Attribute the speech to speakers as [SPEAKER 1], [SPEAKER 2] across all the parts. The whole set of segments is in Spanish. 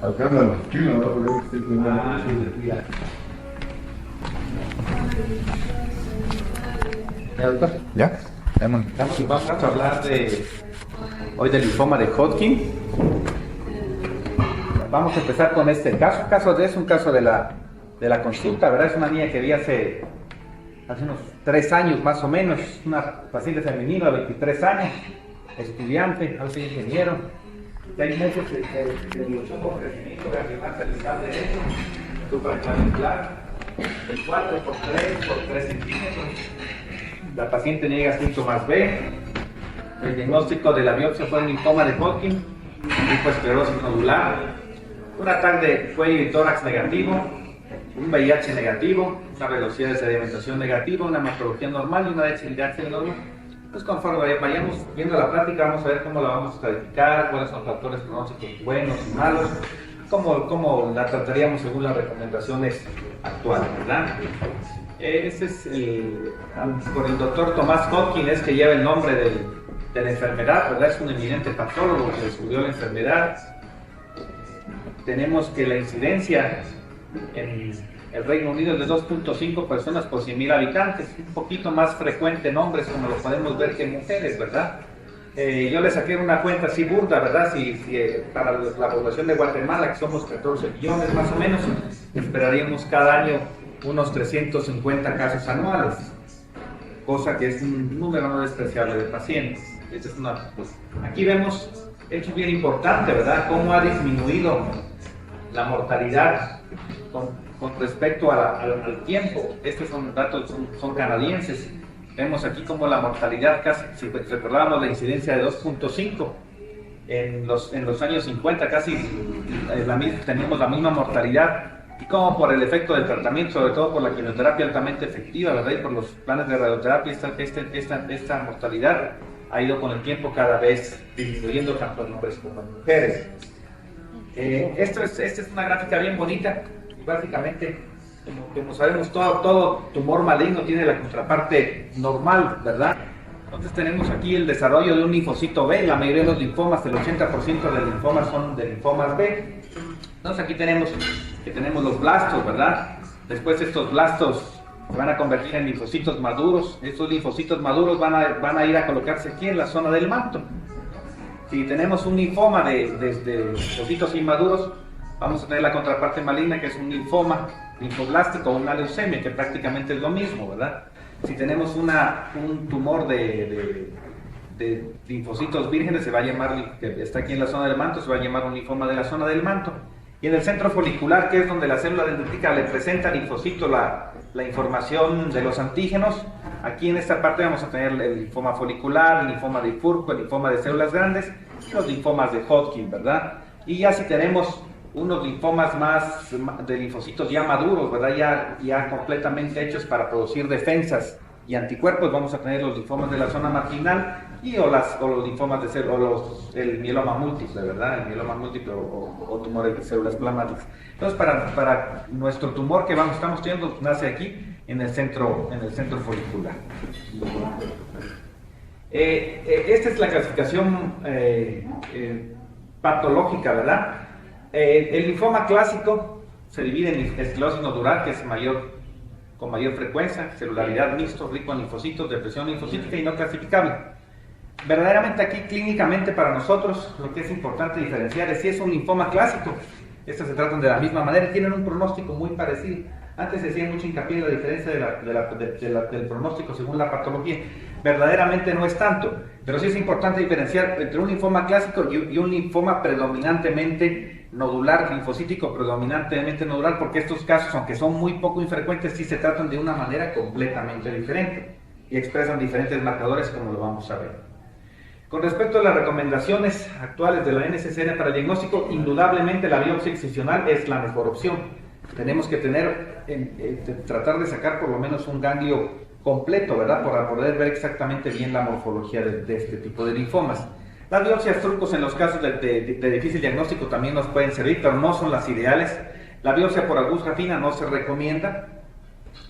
[SPEAKER 1] Acá andan los chinos, ¿no? Porque
[SPEAKER 2] ¿Ya, doctor?
[SPEAKER 3] ¿Ya? Démosle.
[SPEAKER 2] Vamos a hablar hoy del linfoma de Hodgkin. Vamos a empezar con este caso. Es un caso de la consulta, ¿verdad? Es una niña que vi hace unos 3 años más o menos, una paciente femenina de 23 años, estudiante, no soy ingeniero, 6 meses de crecimiento de animal cervical derecho, supraclavicular, de 4 por 3 por 3 centímetros. La paciente niega síntomas B. El diagnóstico de la biopsia fue un linfoma de Hodgkin, lipoesclerosis nodular, un ataque de cuello y tórax negativo, un VIH negativo, una velocidad de sedimentación negativa, una hematología normal y una HLA normal. Pues conforme vayamos viendo la práctica, vamos a ver cómo la vamos a calificar, cuáles son los factores pronósticos buenos y malos, cómo la trataríamos según las recomendaciones actuales, ¿verdad? Este es por el doctor Tomás Hodgkin, es que lleva el nombre de la enfermedad, ¿verdad? Es un eminente patólogo que descubrió la enfermedad. Tenemos que la incidencia en el Reino Unido es de 2.5 personas por 100.000 habitantes, un poquito más frecuente en hombres, como lo podemos ver, que en mujeres, ¿verdad? Yo le saqué una cuenta así burda, ¿verdad? Si para la población de Guatemala, que somos 14 millones más o menos, esperaríamos cada año unos 350 casos anuales, cosa que es un número no despreciable de pacientes. Esta es aquí vemos hecho bien importante, ¿verdad? Cómo ha disminuido la mortalidad con respecto al tiempo. Estos son datos, son canadienses. Vemos aquí como la mortalidad casi, si recordamos la incidencia de 2.5, en los años 50 casi teníamos la misma mortalidad, y como por el efecto del tratamiento, sobre todo por la quimioterapia altamente efectiva, ¿verdad? Y por los planes de radioterapia, esta mortalidad ha ido con el tiempo cada vez disminuyendo tanto en hombres como en mujeres. Esta es una gráfica bien bonita, y básicamente, como sabemos, todo tumor maligno tiene la contraparte normal, ¿verdad? Entonces tenemos aquí el desarrollo de un linfocito B. La mayoría de los linfomas, el 80% de linfomas son de linfomas B. Entonces aquí tenemos los blastos, ¿verdad? Después estos blastos se van a convertir en linfocitos maduros. Estos linfocitos maduros van a ir a colocarse aquí en la zona del manto. Si tenemos un linfoma de linfocitos inmaduros, vamos a tener la contraparte maligna, que es un linfoma linfoblástico o una leucemia, que prácticamente es lo mismo, ¿verdad? Si tenemos un tumor de linfocitos vírgenes, se va a llamar, que está aquí en la zona del manto, se va a llamar un linfoma de la zona del manto. Y en el centro folicular, que es donde la célula dendrítica le presenta al linfocito la información de los antígenos, aquí en esta parte vamos a tener el linfoma folicular, el linfoma de Furco, el linfoma de células grandes y los linfomas de Hodgkin, ¿verdad? Y ya si tenemos unos linfomas más de linfocitos ya maduros, ¿verdad? Ya completamente hechos para producir defensas y anticuerpos, vamos a tener los linfomas de la zona marginal o los linfomas el mieloma múltiple, ¿verdad? El mieloma múltiple o tumores de células plasmáticas. Entonces, para nuestro tumor que estamos teniendo, nace aquí en el centro folicular. Esta es la clasificación patológica, ¿verdad? El linfoma clásico se divide en esclerosis nodular, que es con mayor frecuencia, celularidad mixto, rico en linfocitos, depresión linfocítica y no clasificable. Verdaderamente aquí clínicamente para nosotros lo que es importante diferenciar es si es un linfoma clásico. Estas se tratan de la misma manera y tienen un pronóstico muy parecido. Antes se hacía mucho hincapié en la diferencia del pronóstico según la patología. Verdaderamente no es tanto, pero sí es importante diferenciar entre un linfoma clásico y un linfoma predominantemente nodular, linfocítico predominantemente nodular, porque estos casos, aunque son muy poco infrecuentes, sí se tratan de una manera completamente diferente y expresan diferentes marcadores, como lo vamos a ver. Con respecto a las recomendaciones actuales de la NCCN para el diagnóstico, indudablemente la biopsia excisional es la mejor opción. Tenemos que tratar de sacar por lo menos un ganglio completo, ¿verdad? Para poder ver exactamente bien la morfología de este tipo de linfomas. Las biopsias trucos en los casos de difícil diagnóstico también nos pueden servir, pero no son las ideales. La biopsia por aguja fina no se recomienda.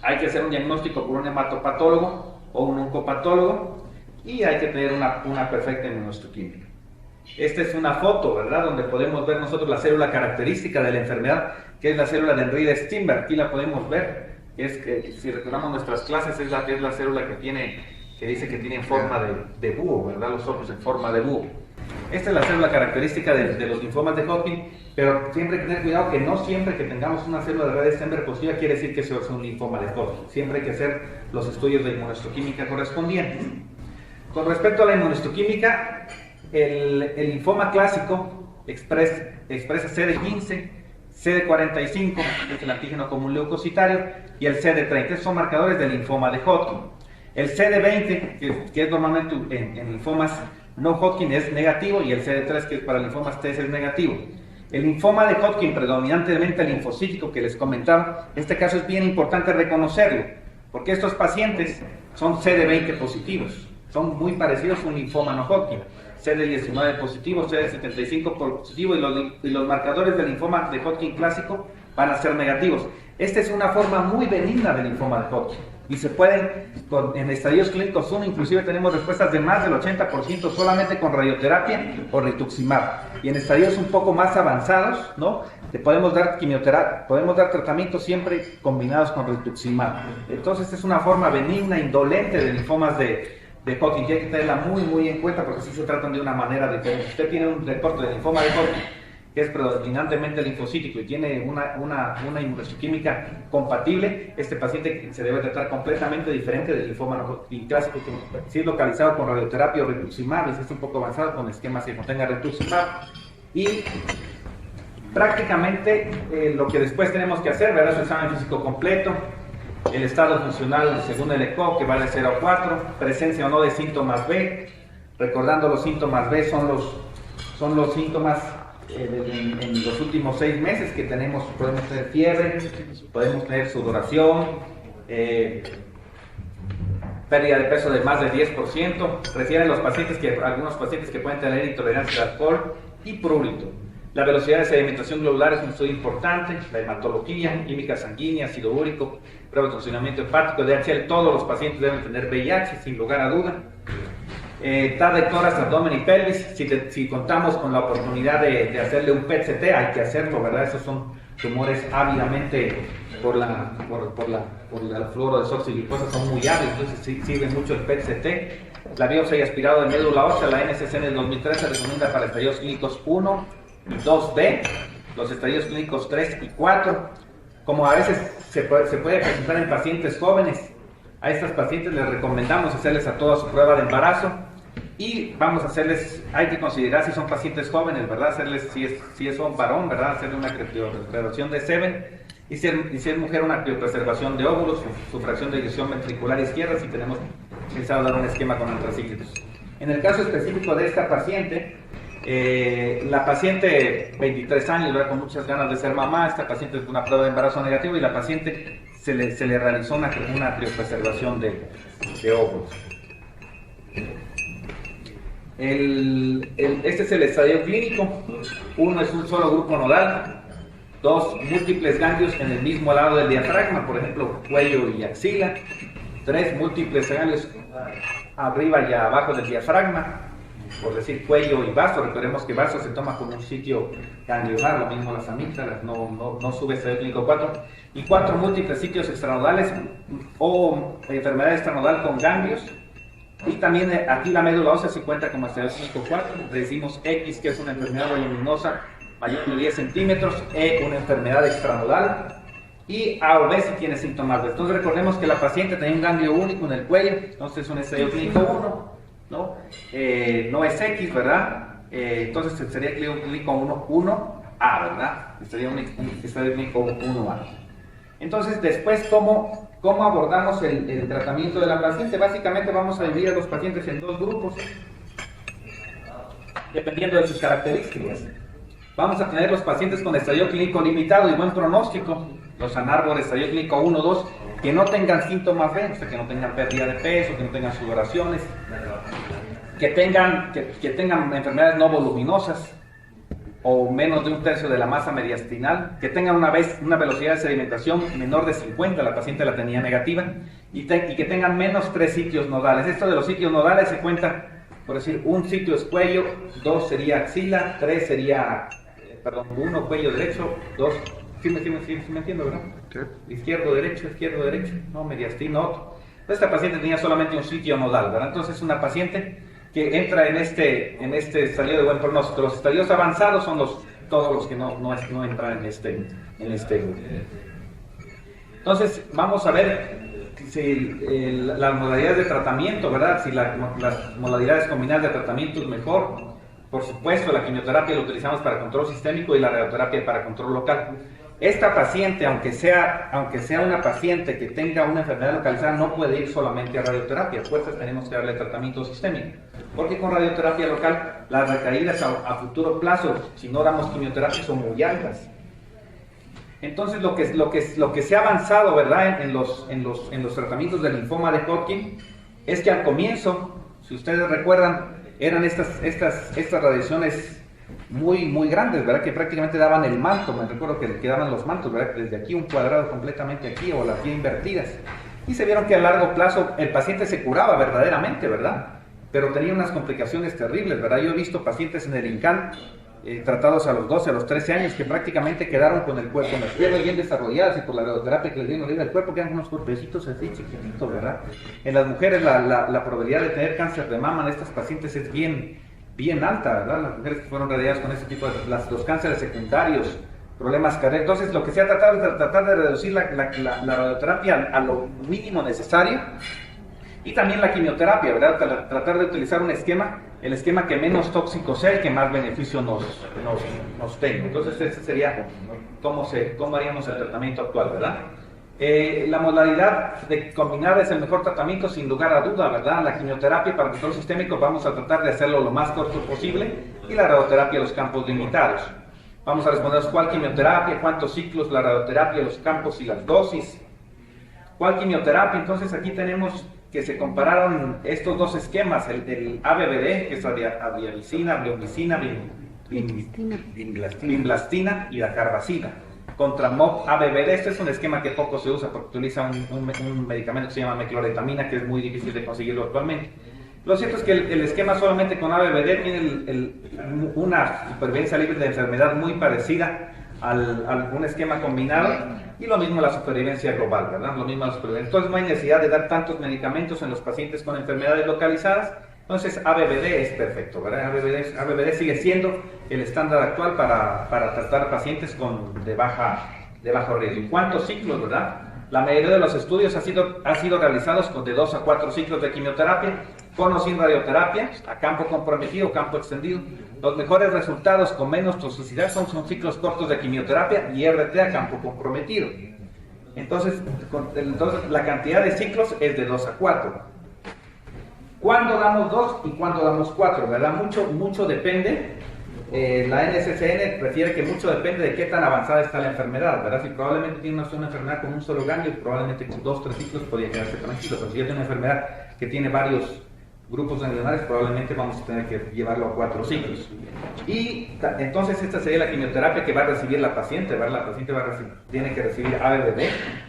[SPEAKER 2] Hay que hacer un diagnóstico por un hematopatólogo o un oncopatólogo y hay que tener una perfecta inmunohistoquímica. Esta es una foto, ¿verdad? Donde podemos ver nosotros la célula característica de la enfermedad, que es la célula de Henry-Steinberg. Aquí la podemos ver. Es que, si recordamos nuestras clases, es la célula que dice que tiene forma de búho, ¿verdad? Los ojos en forma de búho. Esta es la célula característica de los linfomas de Hodgkin, pero siempre hay que tener cuidado que no siempre que tengamos una célula de Henry-Steinberg positiva quiere decir que sea un linfoma de Hodgkin. Siempre hay que hacer los estudios de inmunohistoquímica correspondientes. Con respecto a la inmunohistoquímica, el linfoma clásico expresa CD15, CD45, que es el antígeno común leucocitario, y el CD30. Estos son marcadores del linfoma de Hodgkin. El CD20, que es normalmente en linfomas no Hodgkin, es negativo, y el CD3, que es para linfomas T, es negativo. El linfoma de Hodgkin, predominantemente linfocítico que les comentaba, en este caso es bien importante reconocerlo, porque estos pacientes son CD20 positivos, son muy parecidos a un linfoma no Hodgkin. CD19 positivo, CD75 positivo, y los marcadores del linfoma de Hodgkin clásico van a ser negativos. Esta es una forma muy benigna del linfoma de Hodgkin, y se pueden, en estadios clínicos 1, inclusive tenemos respuestas de más del 80% solamente con radioterapia o rituximab, y en estadios un poco más avanzados, ¿no?, le podemos dar quimioterapia, podemos dar tratamientos siempre combinados con rituximab. Entonces es una forma benigna, indolente de linfomas de Hodgkin, que hay que tenerla muy en cuenta, porque sí se tratan de una manera diferente. Si usted tiene un reporte de linfoma de Hodgkin que es predominantemente linfocítico y tiene una inmunohistoquímica compatible, este paciente se debe tratar completamente diferente del linfoma no Hodgkin clásico, que si es localizado con radioterapia o rituximab, y si es un poco avanzado con esquemas que contenga rituximab. Y prácticamente lo que después tenemos que hacer, ¿verdad?, es un examen físico completo, el estado funcional según el ECOG, que va de 0 a 4, presencia o no de síntomas B. Recordando, los síntomas B son los síntomas en los últimos 6 meses que tenemos. Podemos tener fiebre, podemos tener sudoración, pérdida de peso de más del 10%, refieren algunos pacientes que pueden tener intolerancia al alcohol y prurito. La velocidad de sedimentación globular es un estudio importante, la hematología, química sanguínea, ácido úrico, prueba de funcionamiento hepático, DHL. Todos los pacientes deben tener VIH, sin lugar a duda. TAC de tórax, abdomen y pelvis. Si contamos con la oportunidad de hacerle un PET-CT, hay que hacerlo, ¿verdad? Esos son tumores ávidamente por el fluorodesoxiglucosa, son muy ávidos, entonces sí sirve mucho el PET-CT. La biopsia y aspirado de médula ósea, la NSC en el 2013 recomienda para estadios clínicos 1 y 2B, los estadios clínicos 3 y 4. Como a veces se puede presentar en pacientes jóvenes, a estas pacientes les recomendamos hacerles a toda su prueba de embarazo, y vamos a hacerles, hay que considerar si son pacientes jóvenes, ¿verdad?, hacerles, si es un varón, ¿verdad?, hacerle una criopreservación de semen, y si es mujer, una criopreservación de óvulos, su fracción de eyección ventricular izquierda, si tenemos pensado dar un esquema con antracíclicos. En el caso específico de esta paciente, la paciente 23 años, ¿verdad?, con muchas ganas de ser mamá. Esta paciente es una prueba de embarazo negativa, y la paciente se le realizó una criopreservación de óvulos. Este es el estadio clínico. 1 es un solo grupo nodal, 2 múltiples ganglios en el mismo lado del diafragma, por ejemplo cuello y axila, 3 múltiples ganglios arriba y abajo del diafragma, por decir cuello y vaso. Recordemos que vaso se toma como un sitio ganglionar, lo mismo las amígdalas, no sube estadio clínico 4, y 4 múltiples sitios extranodales o enfermedad extranodal con ganglios. Y también aquí la médula ósea se cuenta como estadio clínico 4, decimos X, que es una enfermedad voluminosa mayor de 10 centímetros, E, una enfermedad extranodal, y A o B si tiene síntomas. Entonces recordemos que la paciente tenía un ganglio único en el cuello, entonces es un estadio clínico 1, ¿no? No es X, ¿verdad? Entonces sería clínico 1A, ¿verdad? Sería un estadio clínico 1A. Entonces, después, ¿cómo abordamos el tratamiento de la paciente? Básicamente vamos a dividir a los pacientes en 2 grupos, dependiendo de sus características. Vamos a tener los pacientes con estadio clínico limitado y buen pronóstico, los Ann-Arbor estadio clínico 1, 2, que no tengan síntomas B, o sea, que no tengan pérdida de peso, que no tengan sudoraciones, que tengan enfermedades no voluminosas, o menos de 1/3 de la masa mediastinal, que tengan una velocidad de sedimentación menor de 50, la paciente la tenía negativa, y que tengan menos 3 sitios nodales. Esto de los sitios nodales se cuenta por decir, un sitio es cuello, 2 sería axila, 3 sería, perdón, 1 cuello derecho, 2, sí me entiendo, ¿verdad?
[SPEAKER 1] Sí.
[SPEAKER 2] Izquierdo, derecho, no, mediastino, otro. Esta paciente tenía solamente un sitio nodal, ¿verdad? Entonces es una paciente que entra en este estadio de buen pronóstico. Los estadios avanzados son todos los que no entran en este grupo. Entonces vamos a ver si las modalidades de tratamiento, ¿verdad? Si las modalidades combinadas de tratamiento es mejor. Por supuesto, la quimioterapia la utilizamos para control sistémico y la radioterapia para control local. Esta paciente, aunque sea una paciente que tenga una enfermedad localizada, no puede ir solamente a radioterapia. Pues tenemos que darle tratamiento sistémico. Porque con radioterapia local, las recaídas a futuro plazo, si no damos quimioterapia, son muy altas. Entonces, lo que se ha avanzado, ¿verdad?, en los tratamientos del linfoma de Hodgkin, es que al comienzo, si ustedes recuerdan, eran estas radiaciones muy grandes, ¿verdad?, que prácticamente daban el manto. Me recuerdo que daban los mantos, ¿verdad?, desde aquí un cuadrado completamente aquí, o las bien invertidas. Y se vieron que a largo plazo el paciente se curaba verdaderamente, ¿verdad?, pero tenía unas complicaciones terribles, ¿verdad? Yo he visto pacientes en el INCAN tratados a los 12, a los 13 años, que prácticamente quedaron con el cuerpo, con las piernas bien desarrolladas, y por la radioterapia que les dieron libre el cuerpo, quedan unos cuerpecitos así chiquititos, ¿verdad? En las mujeres la probabilidad de tener cáncer de mama en estas pacientes es bien alta, ¿verdad? Las mujeres que fueron radiadas con este tipo de los cánceres secundarios, problemas cardíacos. Entonces, lo que se ha tratado es tratar de reducir la radioterapia a lo mínimo necesario, y también la quimioterapia, ¿verdad? Tratar de utilizar el esquema que menos tóxico sea y que más beneficio nos tenga. Entonces, ese sería cómo haríamos el tratamiento actual, ¿verdad? La modalidad de combinar es el mejor tratamiento, sin lugar a duda, ¿verdad? La quimioterapia para control sistémico vamos a tratar de hacerlo lo más corto posible, y la radioterapia a los campos limitados. Vamos a responder cuál quimioterapia, cuántos ciclos, la radioterapia, los campos y las dosis. ¿Cuál quimioterapia? Entonces aquí tenemos que se compararon estos dos esquemas, el ABVD, que es adiabicina, bleomicina, vinblastina y dacarbazina, contra MOB-ABVD. Este es un esquema que poco se usa porque utiliza un medicamento que se llama mecloretamina, que es muy difícil de conseguirlo actualmente. Lo cierto es que el esquema solamente con ABVD tiene una supervivencia libre de enfermedad muy parecida a un esquema combinado, y lo mismo la supervivencia global, ¿verdad? Lo mismo la supervivencia. Entonces no hay necesidad de dar tantos medicamentos en los pacientes con enfermedades localizadas. Entonces ABVD es perfecto, ¿verdad? ABVD sigue siendo el estándar actual para tratar pacientes de bajo riesgo. ¿Cuántos ciclos, verdad? La mayoría de los estudios ha sido realizados de 2 a 4 ciclos de quimioterapia, con o sin radioterapia, a campo comprometido, campo extendido. Los mejores resultados con menos toxicidad son ciclos cortos de quimioterapia y RT a campo comprometido. Entonces la cantidad de ciclos es de 2 a 4. ¿Cuándo damos 2 y cuándo damos 4? ¿Verdad? Mucho depende. La NCCN refiere que mucho depende de qué tan avanzada está la enfermedad, ¿verdad? Si probablemente tiene una enfermedad con un solo ganglio, probablemente con 2 o 3 ciclos podría quedarse tranquilo, pero si ya tiene una enfermedad que tiene varios grupos ganglionares, probablemente vamos a tener que llevarlo a 4 ciclos. Y entonces esta sería la quimioterapia que va a recibir la paciente, ¿verdad? La paciente tiene que recibir ABVD.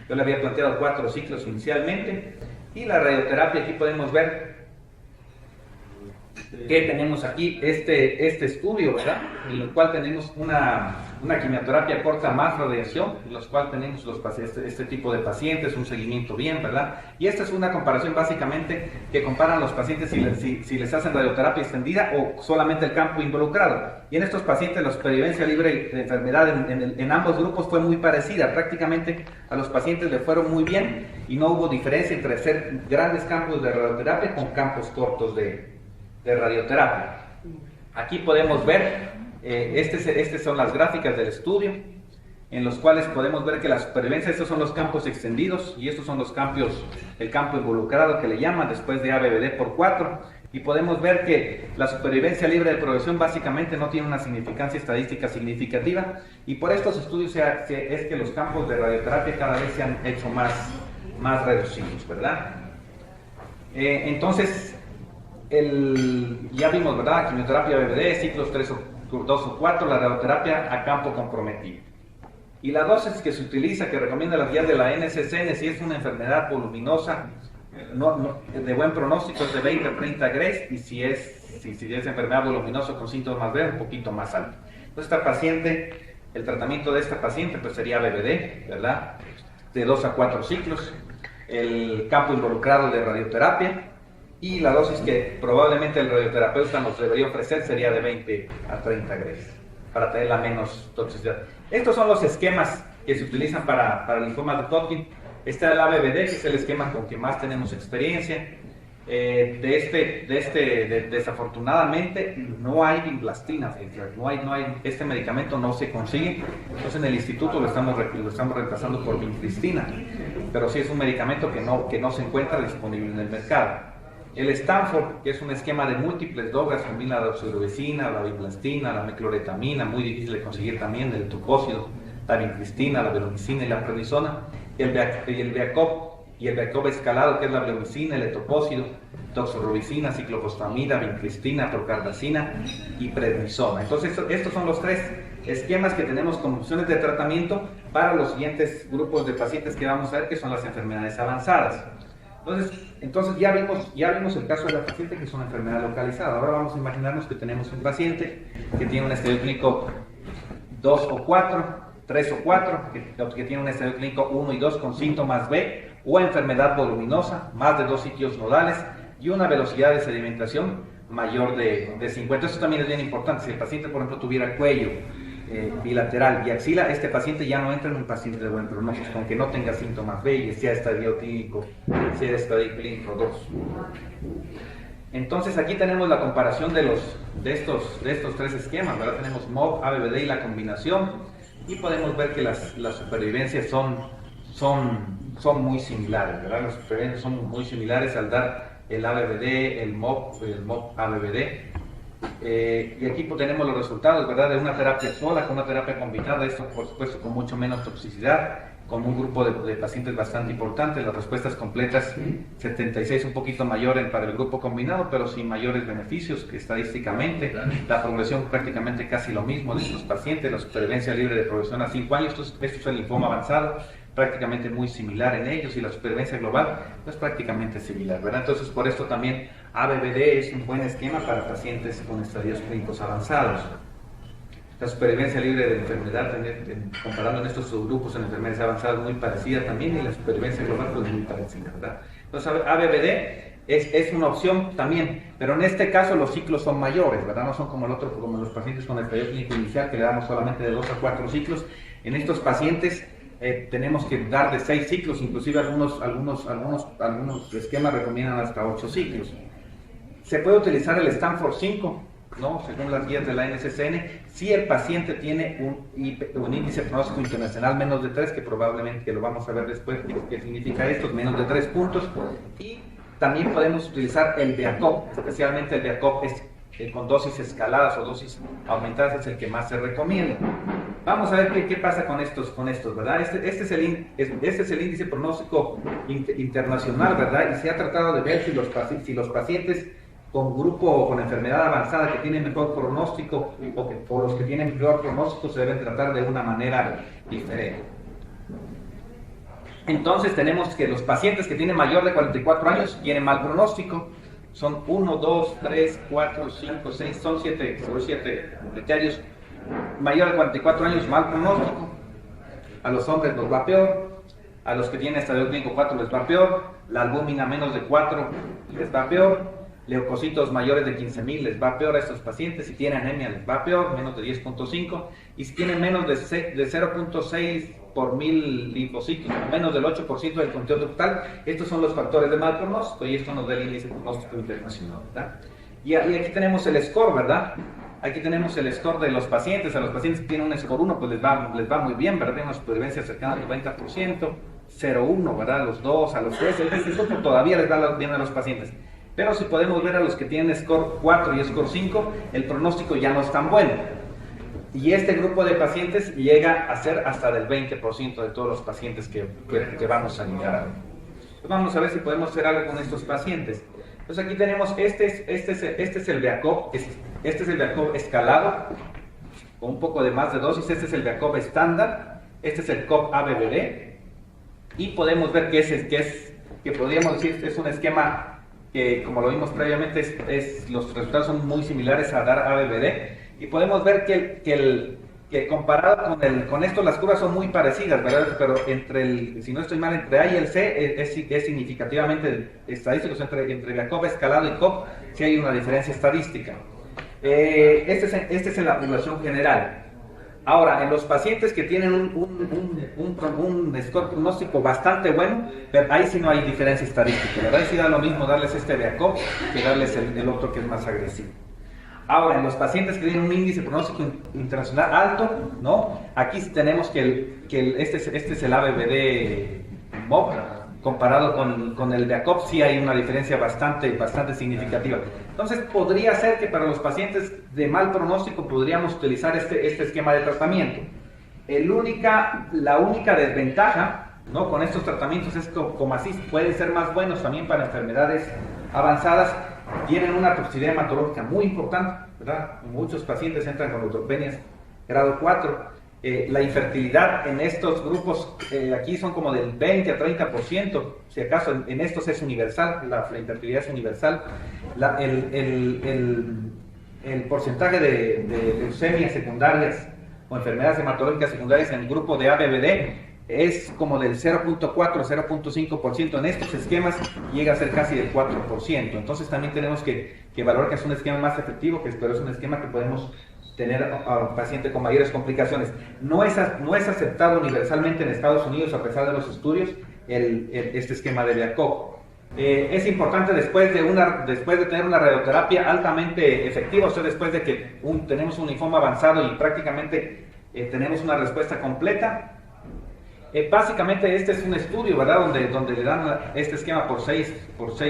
[SPEAKER 2] Yo le había planteado 4 ciclos inicialmente. Y la radioterapia, aquí podemos ver que tenemos aquí este estudio, ¿verdad?, en el cual tenemos una quimioterapia corta más radiación, en los cuales tenemos este tipo de pacientes, un seguimiento bien, ¿verdad? Y esta es una comparación básicamente que comparan los pacientes si les hacen radioterapia extendida o solamente el campo involucrado. Y en estos pacientes la supervivencia libre de enfermedad en ambos grupos fue muy parecida. Prácticamente a los pacientes le fueron muy bien y no hubo diferencia entre hacer grandes campos de radioterapia con campos cortos de radioterapia. Aquí podemos ver, estas son las gráficas del estudio, en los cuales podemos ver que la supervivencia, estos son los campos extendidos y estos son los campos, el campo involucrado que le llaman después de ABVD por 4, y podemos ver que la supervivencia libre de progresión básicamente no tiene una significancia estadística significativa, y por estos estudios es que los campos de radioterapia cada vez se han hecho más reducidos, ¿verdad? Entonces, ya vimos, ¿verdad? Quimioterapia BBD, ciclos 2 o 4, la radioterapia a campo comprometido. Y la dosis que se utiliza, que recomienda las guías de la NCCN, si es una enfermedad voluminosa, de buen pronóstico, es de 20 a 30 Gray, y si es si es enfermedad voluminosa con síntomas B, un poquito más alto. Entonces, esta paciente, el tratamiento de esta paciente pues sería BBD, ¿verdad? De 2 a 4 ciclos, el campo involucrado de radioterapia, y la dosis que probablemente el radioterapeuta nos debería ofrecer sería de 20 a 30 gramos para tener la menos toxicidad. Estos son los esquemas que se utilizan para el linfoma de Hodgkin. Este es el ABVD, que es el esquema con que más tenemos experiencia. Desafortunadamente no hay vinblastina, este medicamento no se consigue, entonces en el instituto lo estamos reemplazando por vincristina, pero sí es un medicamento que no se encuentra disponible en el mercado. El Stanford, que es un esquema de múltiples drogas, combina la doxorubicina, la vinblastina, la mecloretamina, muy difícil de conseguir también, el topócido, la vincristina, la velomicina y la prednisona, y el Beacop y el Beacop escalado, que es la bleomicina, el etopócido, doxorubicina, ciclofosfamida, vincristina, procarbazina y prednisona. Entonces, estos son los 3 esquemas que tenemos como opciones de tratamiento para los siguientes grupos de pacientes que vamos a ver, que son las enfermedades avanzadas. Entonces ya vimos el caso de la paciente, que es una enfermedad localizada. Ahora vamos a imaginarnos que tenemos un paciente que tiene un estadio clínico 2 o 4, 3 o 4, que tiene un estadio clínico 1 y 2 con síntomas B, o enfermedad voluminosa, más de 2 sitios nodales y una velocidad de sedimentación mayor de 50. Eso también es bien importante. Si el paciente, por ejemplo, tuviera cuello bilateral y axila, este paciente ya no entra en un paciente de buen pronóstico, aunque no tenga síntomas B y sea estadio clínico 2. Entonces aquí tenemos la comparación de estos 3 esquemas, ¿verdad? Tenemos MOB, ABVD y la combinación, y podemos ver que las supervivencias son muy similares, ¿verdad? Las supervivencias son muy similares al dar el ABVD, el MOB ABVD. Y aquí pues, tenemos los resultados, ¿verdad? De una terapia sola con una terapia combinada, esto por supuesto con mucho menos toxicidad, con un grupo de pacientes bastante importante, las respuestas completas 76, un poquito mayor para el grupo combinado, pero sin mayores beneficios que estadísticamente, la progresión prácticamente casi lo mismo de estos pacientes, la supervivencia libre de progresión a 5 años, esto es el linfoma avanzado, prácticamente muy similar en ellos, y la supervivencia global es prácticamente similar, ¿verdad? Entonces por esto también ABVD es un buen esquema para pacientes con estadios clínicos avanzados. La supervivencia libre de enfermedad, comparando en estos subgrupos en enfermedades avanzadas, muy parecida también, y la supervivencia global pues muy parecida, ¿verdad? Entonces ABVD es una opción también, pero en este caso los ciclos son mayores, ¿verdad? No son como los pacientes con estadio clínico inicial, que le damos solamente de 2 a 4 ciclos. En estos pacientes tenemos que dar de 6 ciclos, inclusive algunos esquemas recomiendan hasta 8 ciclos. Se puede utilizar el Stanford 5, ¿no? Según las guías de la NCCN, si el paciente tiene un índice pronóstico internacional menos de 3, que probablemente que lo vamos a ver después, qué significa esto, menos de 3 puntos, y también podemos utilizar el Beacop, especialmente el Beacop con dosis escaladas o dosis aumentadas es el que más se recomienda. Vamos a ver qué pasa con estos, ¿verdad? Este es el índice pronóstico internacional, ¿verdad? Y se ha tratado de ver si los pacientes con grupo con enfermedad avanzada que tienen mejor pronóstico o los que tienen peor pronóstico se deben tratar de una manera diferente. Entonces tenemos que los pacientes que tienen mayor de 44 años tienen mal pronóstico. Son 1, 2, 3, 4, 5, 6, son 7 criterios. Mayor de 44 años, mal pronóstico. A los hombres nos va peor. A los que tienen estadio clínico 4 les va peor. La albúmina menos de 4 les va peor. Leucocitos mayores de 15.000 les va peor a estos pacientes. Si tienen anemia les va peor, menos de 10.5. Y si tienen menos de 0.6 por 1000 linfocitos, menos del 8% del conteo total, estos son los factores de mal pronóstico, y esto nos da el índice pronóstico internacional, ¿verdad? Y aquí tenemos el score, ¿verdad? Aquí tenemos el score de los pacientes. A los pacientes que tienen un score 1, pues les va muy bien, ¿verdad? Tienen una supervivencia cercana al 90%, 0,1, ¿verdad? A los 2, a los 3, esto todavía les va bien a los pacientes. Pero si podemos ver a los que tienen score 4 y score 5, el pronóstico ya no es tan bueno. Y este grupo de pacientes llega a ser hasta del 20% de todos los pacientes que vamos a llegar a ver. Pues vamos a ver si podemos hacer algo con estos pacientes. Entonces aquí tenemos, este es el Beacop, este es el Beacop escalado, con un poco de más de dosis. Este es el Beacop estándar, este es el COP ABVD, y podemos ver que podríamos decir es un esquema que como lo vimos previamente, los resultados son muy similares a dar ABVD, y podemos ver que comparado con esto las curvas son muy parecidas, ¿verdad? Pero si no estoy mal, entre A y el C es significativamente estadísticos, entre Jacob, Escalado y Cobb, sí hay una diferencia estadística. Este es en la población general. Ahora, en los pacientes que tienen un score pronóstico bastante bueno, ahí sí no hay diferencia estadística, ¿verdad? Ahí sí da lo mismo darles este Jacob que darles el otro que es más agresivo. Ahora, en los pacientes que tienen un índice pronóstico internacional alto, ¿no? Aquí sí tenemos que este es el ABVD MOB, comparado con el de ACOP, sí hay una diferencia bastante significativa. Entonces, podría ser que para los pacientes de mal pronóstico podríamos utilizar este esquema de tratamiento. La única desventaja, ¿no?, con estos tratamientos es que, como así pueden ser más buenos también para enfermedades avanzadas, tienen una toxicidad hematológica muy importante, ¿verdad? Muchos pacientes entran con neutropenias grado 4. La infertilidad en estos grupos aquí son como del 20 a 30%, si acaso en estos es universal, la infertilidad es universal. El porcentaje de leucemias secundarias o enfermedades hematológicas secundarias en el grupo de ABVD es como del 0.4, 0.5%. En estos esquemas llega a ser casi del 4%. Entonces también tenemos que valorar que es un esquema más efectivo, pero es un esquema que podemos tener a un paciente con mayores complicaciones. No es aceptado universalmente en Estados Unidos, a pesar de los estudios, este esquema de Jacob. Es importante después de tener una radioterapia altamente efectiva, o sea, después de que tenemos un linfoma avanzado y prácticamente tenemos una respuesta completa. Básicamente este es un estudio, ¿verdad?, donde le dan este esquema por seis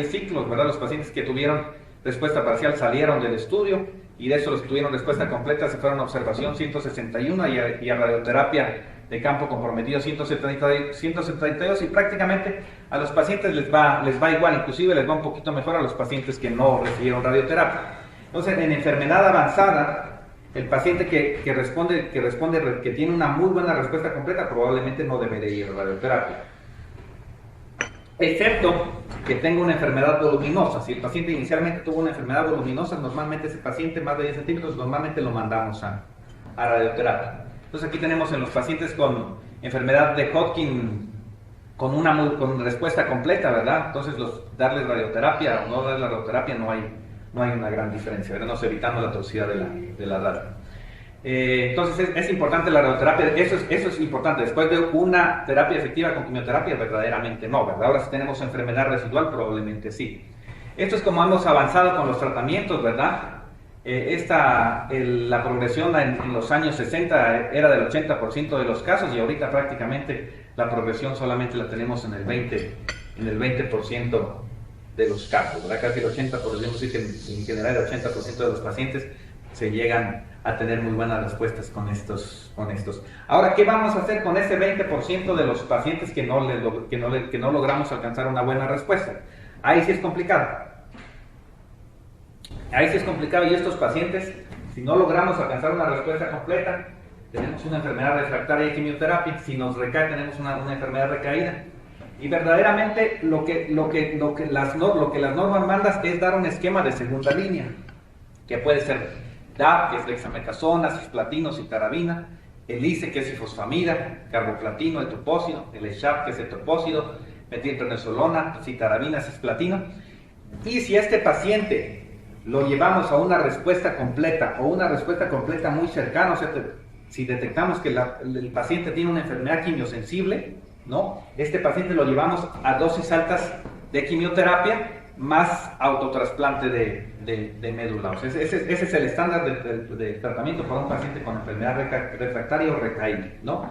[SPEAKER 2] ciclos, ¿verdad? Los pacientes que tuvieron respuesta parcial salieron del estudio, y de eso los que tuvieron respuesta completa se fueron a observación 161 y a radioterapia de campo comprometido 172, y prácticamente a los pacientes les va igual, inclusive les va un poquito mejor a los pacientes que no recibieron radioterapia. Entonces, en enfermedad avanzada, el paciente que tiene una muy buena respuesta completa probablemente no debería ir a radioterapia, excepto que tenga una enfermedad voluminosa. Si el paciente inicialmente tuvo una enfermedad voluminosa, normalmente ese paciente más de 10 centímetros, normalmente lo mandamos a radioterapia. Entonces aquí tenemos en los pacientes con enfermedad de Hodgkin con respuesta completa, ¿verdad? Entonces darles radioterapia o no darles radioterapia no hay una gran diferencia, ¿verdad? Nos evitando la toxicidad de la radio. Entonces es importante la radioterapia, eso es importante. Después de una terapia efectiva con quimioterapia, verdaderamente no, ¿verdad? Ahora si tenemos enfermedad residual, probablemente sí. Esto es como hemos avanzado con los tratamientos, ¿verdad? La progresión en los años 60 era del 80% de los casos, y ahorita prácticamente la progresión solamente la tenemos en el 20% de los casos, ¿verdad? Casi el 80%, podemos decir que en general el 80% de los pacientes se llegan a tener muy buenas respuestas con estos. Ahora, ¿qué vamos a hacer con ese 20% de los pacientes que no logramos alcanzar una buena respuesta? Ahí sí es complicado. Y estos pacientes, si no logramos alcanzar una respuesta completa, tenemos una enfermedad refractaria de quimioterapia. Si nos recae, tenemos una enfermedad recaída. Y verdaderamente lo que las normas mandan es dar un esquema de segunda línea, que puede ser DAP, que es dexametasona, cisplatino, citarabina, el ICE, que es ifosfamida, carboplatino, etopósido, el ESHAP, que es etopósido, metilprednisolona, citarabina, cisplatino. Y si a este paciente lo llevamos a una respuesta completa o una respuesta completa muy cercana, o sea, si detectamos que el paciente tiene una enfermedad quimiosensible, ¿no?, este paciente lo llevamos a dosis altas de quimioterapia más autotrasplante de médula. O sea, ese es el estándar de tratamiento para un paciente con enfermedad refractaria o recaída, ¿no?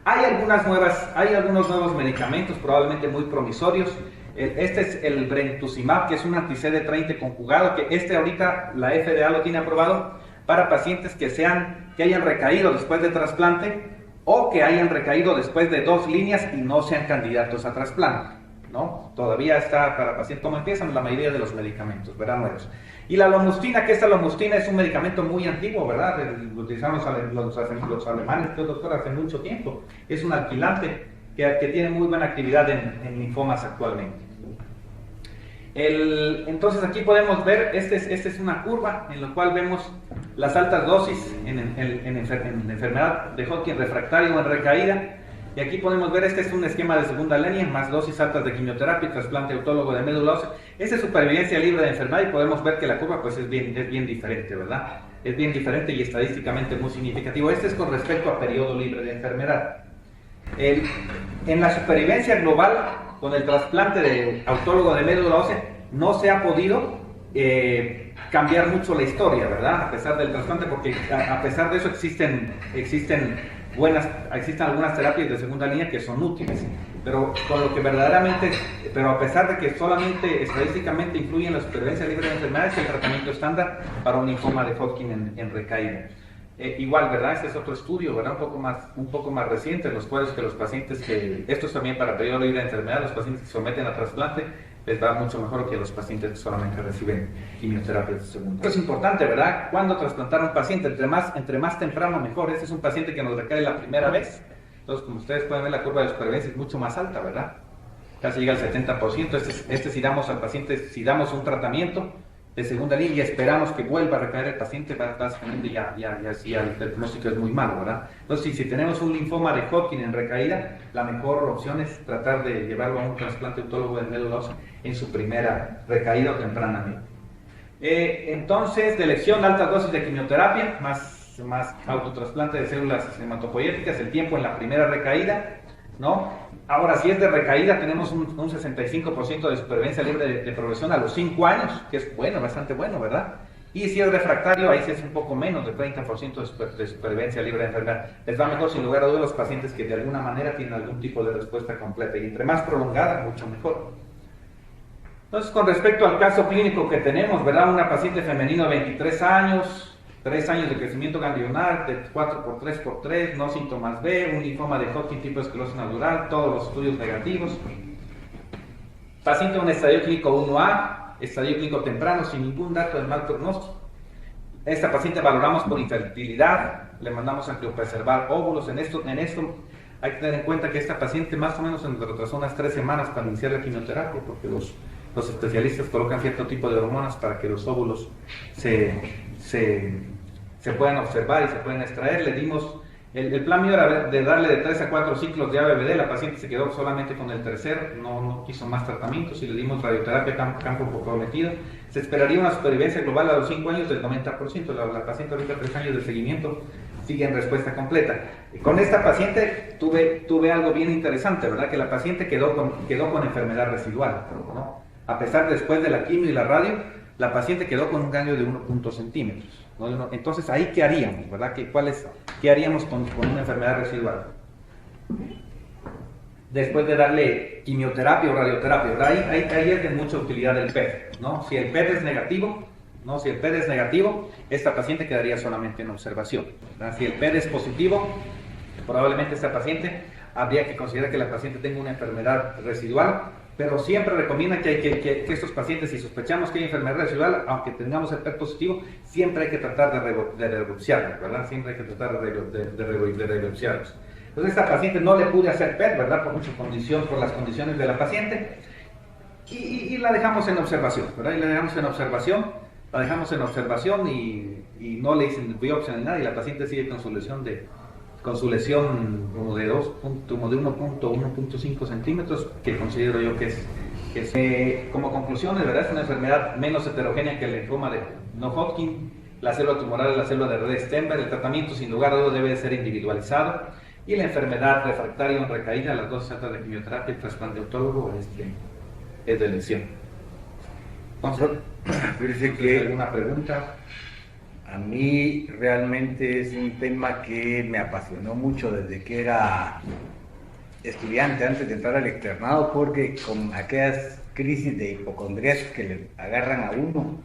[SPEAKER 2] Hay algunos nuevos medicamentos, probablemente muy promisorios. Este es el brentuximab, que es un anti-CD30 conjugado, que ahorita la FDA lo tiene aprobado para pacientes que hayan recaído después de trasplante o que hayan recaído después de 2 líneas y no sean candidatos a trasplante, ¿no? Todavía está para pacientes, como empiezan la mayoría de los medicamentos, ¿verdad? Nuevos. Y la lomustina, que esta lomustina es un medicamento muy antiguo, ¿verdad? Lo utilizaron los alemanes, doctor, hace mucho tiempo. Es un alquilante que tiene muy buena actividad en linfomas actualmente. Entonces aquí podemos ver, esta es una curva en la cual vemos las altas dosis en enfermedad de Hodgkin refractaria o en recaída. Y aquí podemos ver, este es un esquema de segunda línea, más dosis altas de quimioterapia y trasplante autólogo de médula ósea. Esta es supervivencia libre de enfermedad y podemos ver que la curva pues es bien diferente, ¿verdad? Es bien diferente y estadísticamente muy significativo. Este es con respecto a periodo libre de enfermedad. En la supervivencia global, con el trasplante de autólogo de médula ósea, no se ha podido cambiar mucho la historia, ¿verdad? A pesar del trasplante, porque a pesar de eso existen algunas terapias de segunda línea que son útiles, pero con lo que verdaderamente, pero a pesar de que solamente estadísticamente influye en la supervivencia libre de enfermedades, el tratamiento estándar para un linfoma de Hodgkin en recaída. Igual, ¿verdad? Este es otro estudio, ¿verdad? Un poco más reciente, en los cuales que los pacientes esto es también para periodo libre de enfermedad, los pacientes que se someten a trasplante, les va mucho mejor que los pacientes que solamente reciben quimioterapia de segunda. Esto es importante, ¿verdad? ¿Cuándo trasplantar a un paciente? Entre más temprano, mejor. Este es un paciente que nos recae la primera vez. Entonces, como ustedes pueden ver, la curva de supervivencia es mucho más alta, ¿verdad? Casi llega al 70%. Si damos al paciente, si damos un tratamiento de segunda línea y esperamos que vuelva a recaer el paciente, básicamente ya el pronóstico es muy malo, ¿verdad? Entonces, si tenemos un linfoma de Hodgkin en recaída, la mejor opción es tratar de llevarlo a un trasplante autólogo de médula ósea en su primera recaída o tempranamente. Entonces, de elección, altas dosis de quimioterapia, más autotrasplante de células hematopoyéticas, el tiempo en la primera recaída, ¿no? Ahora, si es de recaída, tenemos un 65% de supervivencia libre de progresión a los 5 años, que es bueno, bastante bueno, ¿verdad? Y si es refractario, ahí sí es un poco menos, de 30% de supervivencia libre de enfermedad. Les va mejor, sin lugar a dudas, los pacientes que de alguna manera tienen algún tipo de respuesta completa, y entre más prolongada, mucho mejor. Entonces, con respecto al caso clínico que tenemos, ¿verdad? Una paciente femenina de 23 años, 3 años de crecimiento ganglionar, de 4x3x3, no síntomas B, un linfoma de Hodgkin tipo esclerosis natural, todos los estudios negativos. Paciente en un estadio clínico 1A, estadio clínico temprano, sin ningún dato de mal pronóstico. Esta paciente valoramos por infertilidad, le mandamos a criopreservar óvulos. En esto hay que tener en cuenta que esta paciente más o menos nos retrasó unas 3 semanas para iniciar la quimioterapia, porque los especialistas colocan cierto tipo de hormonas para que los óvulos se puedan observar y se puedan extraer. Le dimos, el plan mío era de darle de 3 a 4 ciclos de ABVD. La paciente se quedó solamente con el tercer, no quiso más tratamientos, y le dimos radioterapia campo comprometido. Se esperaría una supervivencia global a los 5 años del 90%. La paciente ahorita 3 años de seguimiento sigue en respuesta completa. Con esta paciente tuve algo bien interesante, ¿verdad? Que la paciente quedó con enfermedad residual, ¿no? A pesar después de la quimio y la radio, la paciente quedó con un ganglio de 1 centímetros, ¿no? Entonces, ¿ahí qué haríamos, verdad? ¿Qué haríamos con una enfermedad residual? Después de darle quimioterapia o radioterapia, ¿verdad? Ahí es de mucha utilidad el PET, ¿no? Si el PET es negativo, esta paciente quedaría solamente en observación, ¿verdad? Si el PET es positivo, probablemente esta paciente, habría que considerar que la paciente tenga una enfermedad residual, pero siempre recomienda que estos pacientes, si sospechamos que hay enfermedad residual, aunque tengamos el PET positivo, siempre hay que tratar de rebiopsiarlos, ¿verdad? Siempre hay que tratar de rebiopsiarlos. Entonces, esta paciente no le pude hacer PET, ¿verdad? Por las condiciones de la paciente, y la dejamos en observación, ¿verdad? Y la dejamos en observación y no le hice biopsia ni nada, y la paciente sigue con su lesión como de 1.5 centímetros, que considero yo que es como conclusiones, ¿verdad? Es una enfermedad menos heterogénea que el linfoma de no Hodgkin. La célula tumoral es la célula de red Stenberg. El tratamiento, sin lugar a dudas, debe de ser individualizado, y la enfermedad refractaria en recaída, las dosis altas de quimioterapia, el trasplante autólogo es de elección. Entonces, ¿alguna pregunta?
[SPEAKER 3] A mí realmente es un tema que me apasionó mucho desde que era estudiante, antes de entrar al externado, porque con aquellas crisis de hipocondrías que le agarran a uno,